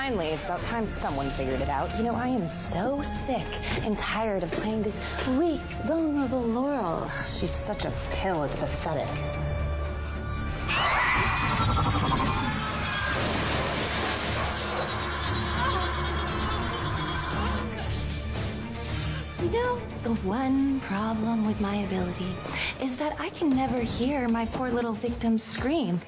Finally, it's about time someone figured it out. You know, I am so sick and tired of playing this weak, vulnerable Laurel. She's such a pill, it's pathetic. You know, the one problem with my ability is that I can never hear my poor little victims scream.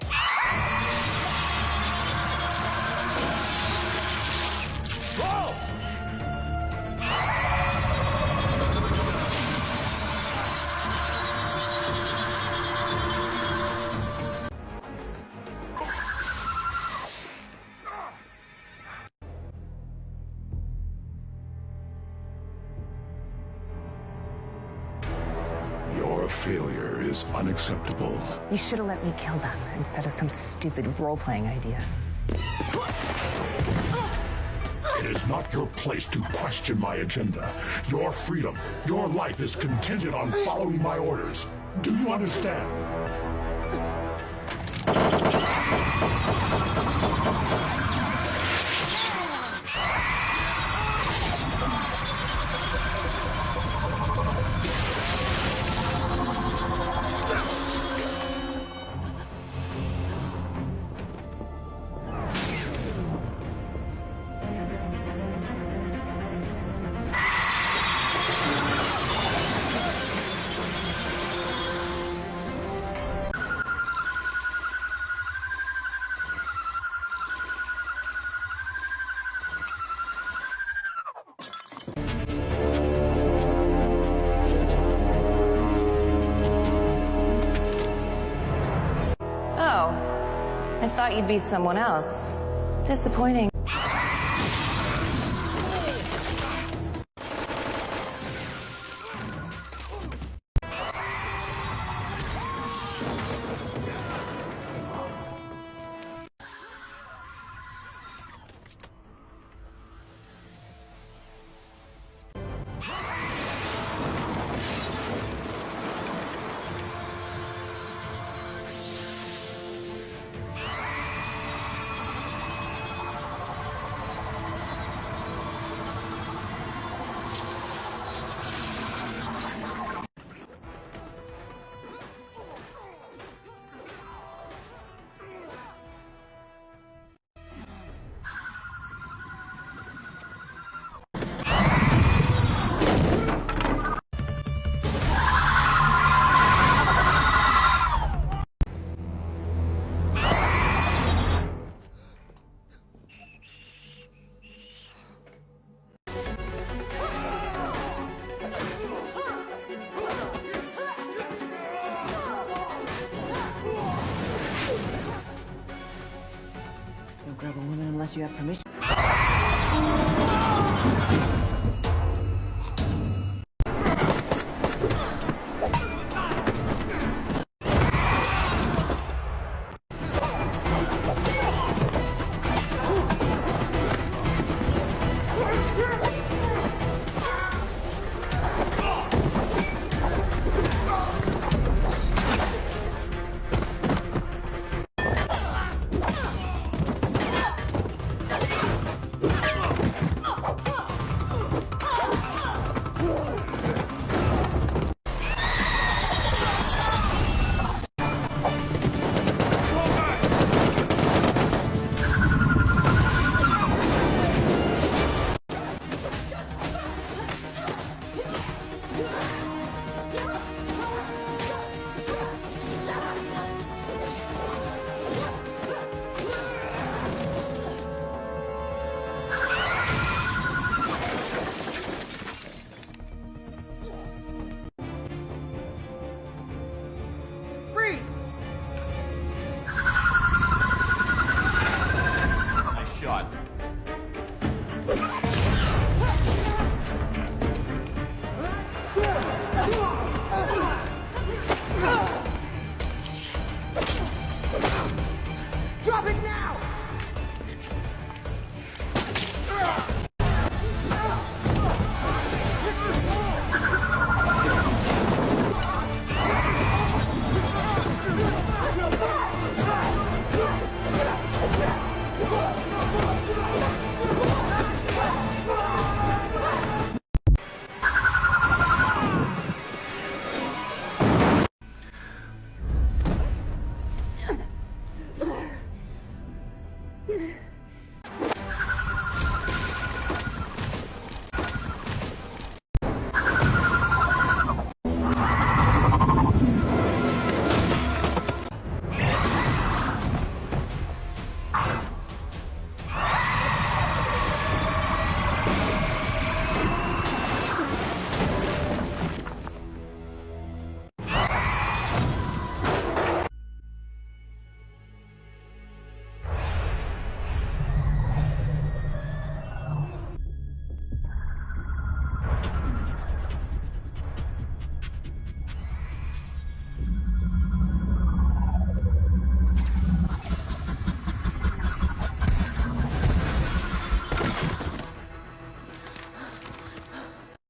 Your failure is unacceptable. You should have let me kill them instead of some stupid role-playing idea. It is not your place to question my agenda. Your freedom, your life is contingent on following my orders. Do you understand? Oh, I thought you'd be someone else. Disappointing. Don't grab a woman unless you have permission. shot.